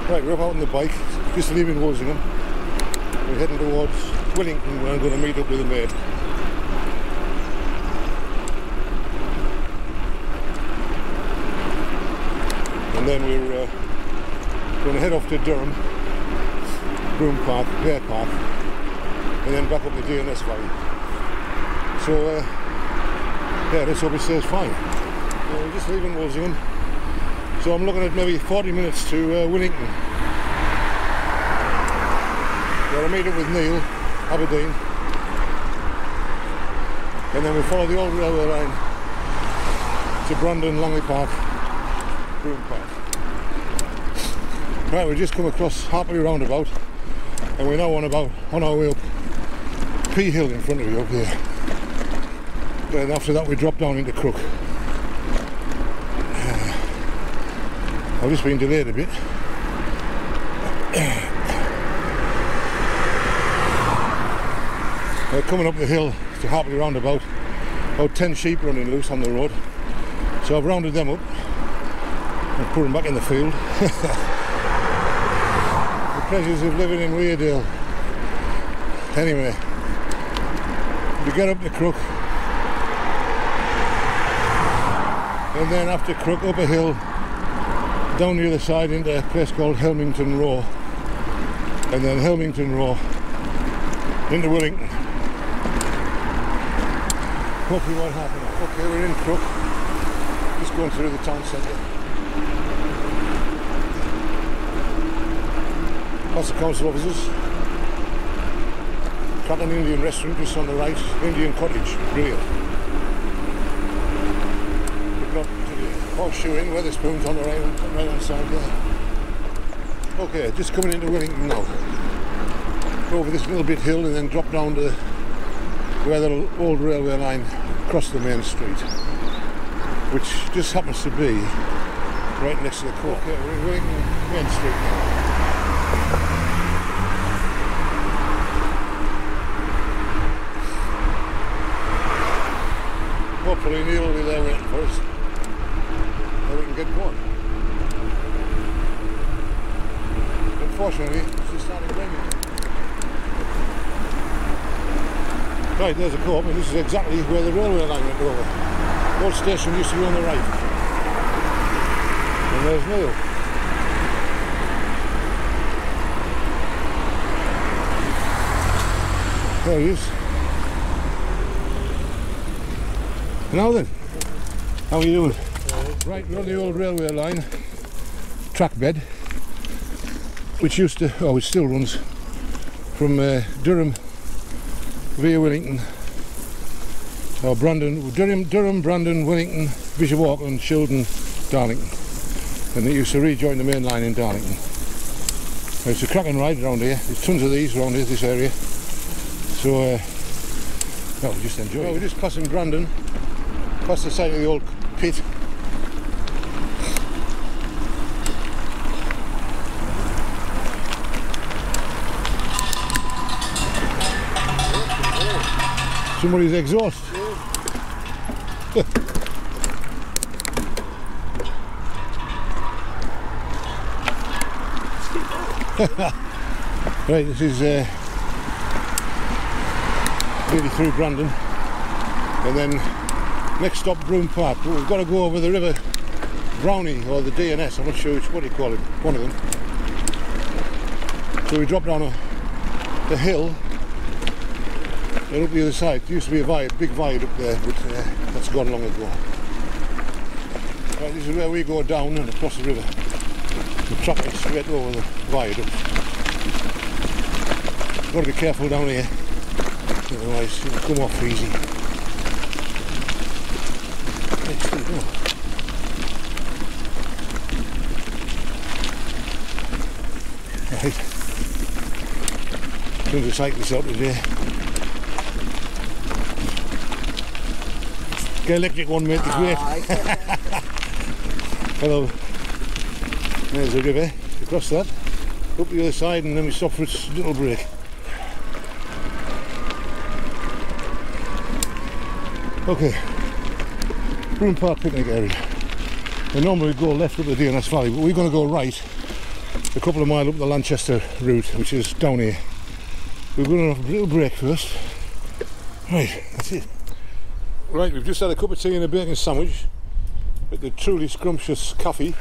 Right, we're out on the bike, just leaving Wolsingham. We're heading towards Wellington where I'm going to meet up with a mate. And then we're going to head off to Durham, Broom Park, Park, and then back up to Deerness Valley. So yeah, let's hope it stays fine. We're just leaving Wolsingham, so I'm looking at maybe 40 minutes to Wellington. Where I meet up with Neil, Aberdeen, and then we follow the old railway line to Brandon, Langley Park, Broom Park. Right, we've just come across Hartley roundabout, and we're now on our way up P Hill in front of you up here. Then after that we drop down into Crook. I've just been delayed a bit. Coming up the hill to Hartley roundabout, about 10 sheep running loose on the road. So I've rounded them up and put them back in the field. The pleasures of living in Weardale. Anyway, we get up to Crook, and then after Crook up a hill down the other side into a place called Helmington Row, and then Helmington Row into Wellington. Hopefully won't happen. Okay, we're in Crook, just going through the town centre. Lots of council offices. Cracking Indian restaurant just on the right, Indian cottage, brilliant. We've got Horseshoe Inn, Wetherspoons on the right hand side there. Okay, just coming into Wellington now. Go over this little bit hill and then drop down to where the old railway line crossed the main street, which just happens to be right next to the court. Okay, we're in Wellington Main Street now. Hopefully Neil will be there waiting for us, and we can get going. Unfortunately, it's just started raining. Right, there's a co-op, and this is exactly where the railway line went over. The old station used to be on the right. And there's Neil. There he is. Now then, how are you doing? Right, we're on the old railway line, track bed, which used to, oh, it still runs from Durham via Wellington, or Brandon, Durham, Brandon, Wellington, Bishop Auckland, Shildon, Darlington, and it used to rejoin the main line in Darlington. It's a cracking ride around here. There's tons of these around here, this area. So, well, we just enjoy it. We're just passing Brandon, past the side of the old pit. Somebody's exhaust. Right, this is nearly through Brandon, and then next stop Broom Park. We've got to go over the river Brownie, or the Deerness, I'm not sure which, what do you call it, one of them. So we drop down the hill and up the other side. There used to be a big viaduct there, but that's gone long ago. Right, this is where we go down and across the river. The track is straight over the viaduct. Got to be careful down here, otherwise it'll come off easy. Let's still go. Right. Going to cycle this out today. Get electric one, mate, the great. Hello. There's the river. Across that, up the other side, and then we stop for a little break. Okay, Broom Park picnic area. We normally go left up the Deerness Valley, but we're going to go right a couple of miles up the Lanchester route, which is down here. We're going to have a little break first. Right, that's it. Right, we've just had a cup of tea and a bacon sandwich at the truly scrumptious cafe,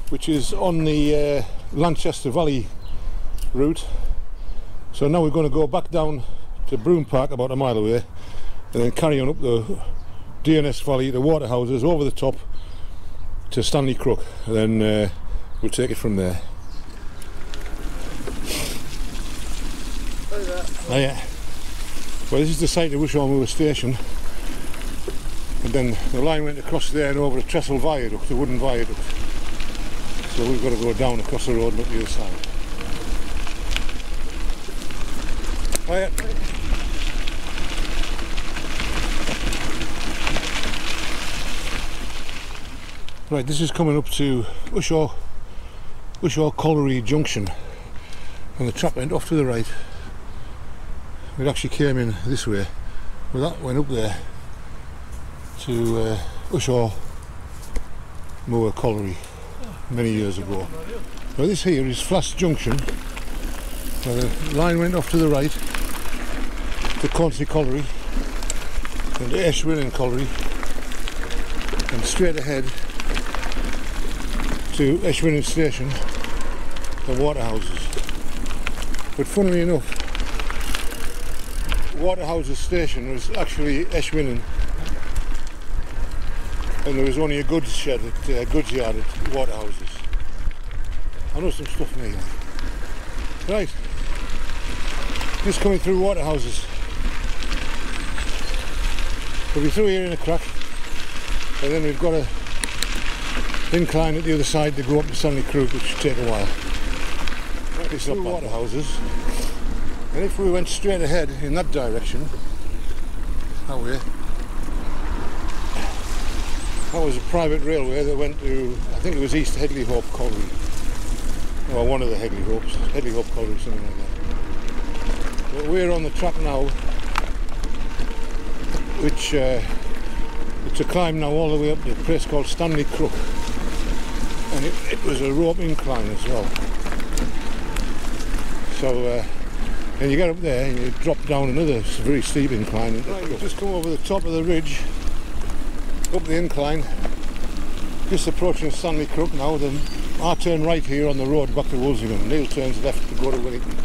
which is on the Lanchester Valley route. So now we're going to go back down to Broom Park, about a mile away, and then carry on up the Deerness Valley, the waterhouses, over the top to Stanley Crook, and then we'll take it from there. Oh yeah. Well, this is the site of Wolsingham station, and then the line went across there and over a trestle viaduct, a wooden viaduct. So we've got to go down across the road and up the other side. Oh yeah. Right, this is coming up to Ushaw Colliery Junction, and the trap went off to the right. It actually came in this way, but that went up there to Ushaw Moor Colliery many years ago. Now this here is Flass Junction, where the line went off to the right to Country Colliery and to Ashwinning Colliery, and straight ahead to Ashwinning Station and Waterhouses. But funnily enough, Waterhouses Station was actually Ashwinning, and there was only a goods shed at goods yard at Waterhouses. I know some stuff in here. Right, just coming through Waterhouses. We'll be through here in a crack, and then we've got a incline at the other side to go up to Stanley Crook, which should take a while. It's up Waterhouses, and if we went straight ahead in that direction, that way, that was a private railway that went to, I think it was East Headley Hope Colliery, or one of the Headley Hopes, Headley Hope Colliery, something like that. But we're on the track now, which it's a climb now all the way up to a place called Stanley Crook. And it was a rope incline as well. So and you get up there and you drop down another very steep incline. Right, you just come over the top of the ridge, up the incline, just approaching Stanley Crook now. Then I turn right here on the road back to Wolsingham. Neil turns left to go to Willington.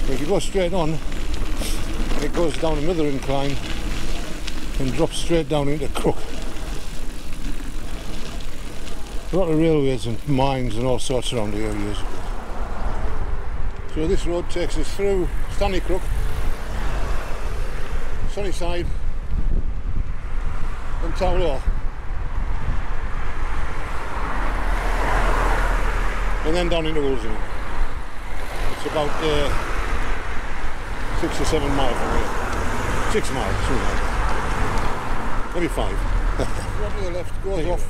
But if you go straight on, it goes down another incline and drops straight down into Crook. A lot of railways and mines and all sorts around here years ago. So this road takes us through Stanley Crook, Sunnyside and Towlaw, and then down into Wolsingham. It's about 6 or 7 miles from here. 6 miles, something like that. Maybe 5. Road to the left goes off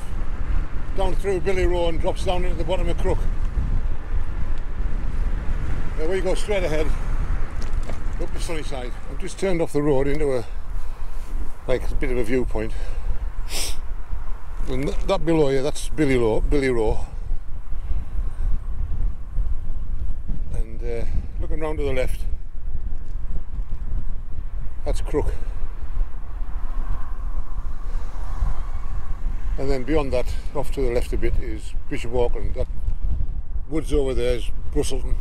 down through Billy Row and drops down into the bottom of Crook. We go straight ahead up to Sunnyside. I've just turned off the road into a bit of a viewpoint, and that below you, that's Billy Row, and looking round to the left, that's Crook. And then beyond that, off to the left a bit, is Bishop Auckland. That woods over there is Brusselton,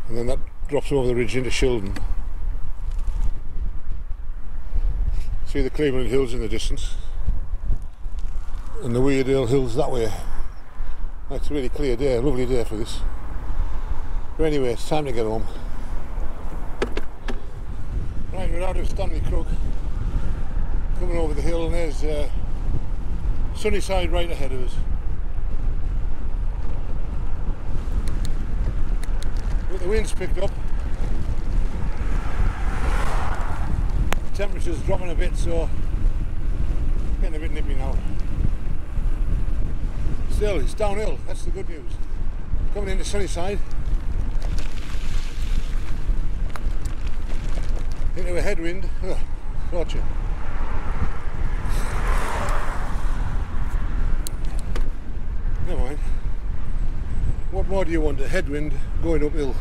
and then that drops over the ridge into Shildon. See the Cleveland Hills in the distance, and the Weardale Hills that way. That's a really clear day, a lovely day for this. But anyway, it's time to get home. Right, we're out of Stanley Crook, coming over the hill, and there's Sunnyside right ahead of us. But the wind's picked up, the temperature's dropping a bit, so it's getting a bit nippy now. Still, it's downhill, that's the good news. Coming into Sunnyside, into a headwind, torture. Never mind. more do you want? A headwind going uphill.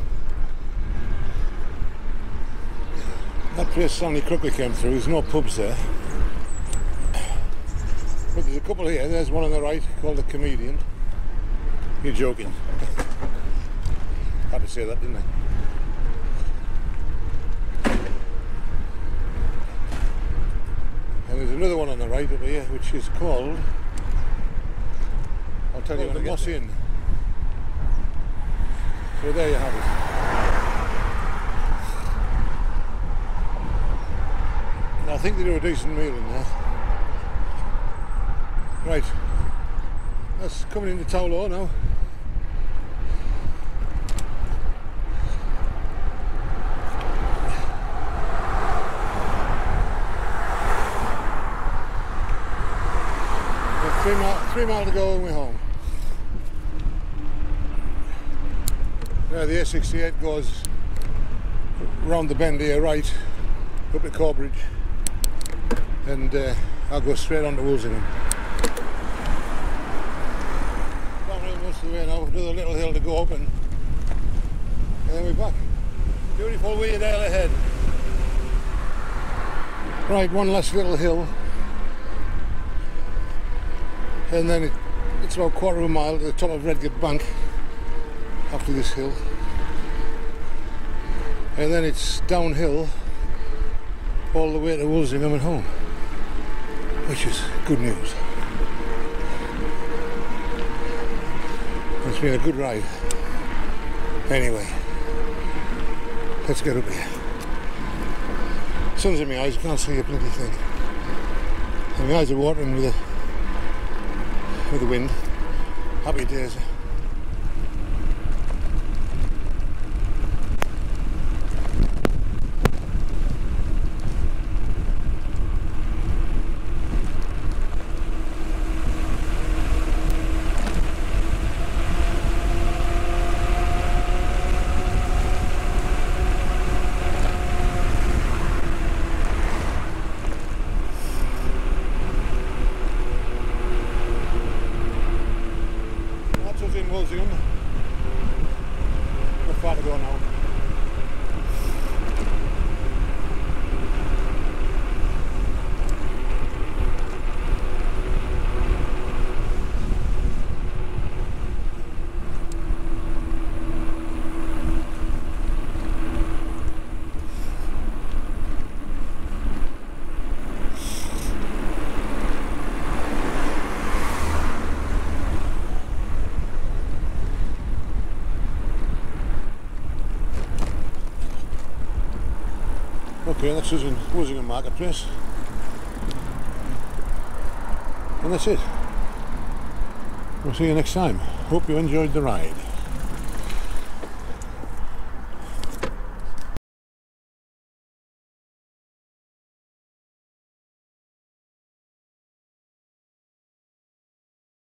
That place Stanley Crook we came through, there's no pubs there. But there's a couple here. There's one on the right called the Comedian. You're joking. Had to say that, didn't I? And there's another one on the right over here which is called, I'll tell you, the Moss Inn. So there you have it. And I think they do a decent meal in there. Right, that's coming into Towlow now. Three mile to go and we're home. Now the A68 goes round the bend here, right up to Corbridge, and I'll go straight on to Wolsingham. Downhill most of the way now, another little hill to go up, and then we're back. Beautiful weird ale ahead. Right, one last little hill. And then it's about a quarter of a mile to the top of Redgate Bank after this hill, and then it's downhill all the way to Wolsingham and home, which is good news. It's been a good ride. Anyway, let's get up here. Sun's in my eyes, I can't see a bloody thing, and my eyes are watering with the wind. Happy days. In Wolsingham. Not far to go now. Okay, that's us in Wolsingham Marketplace. And that's it. We'll see you next time. Hope you enjoyed the ride.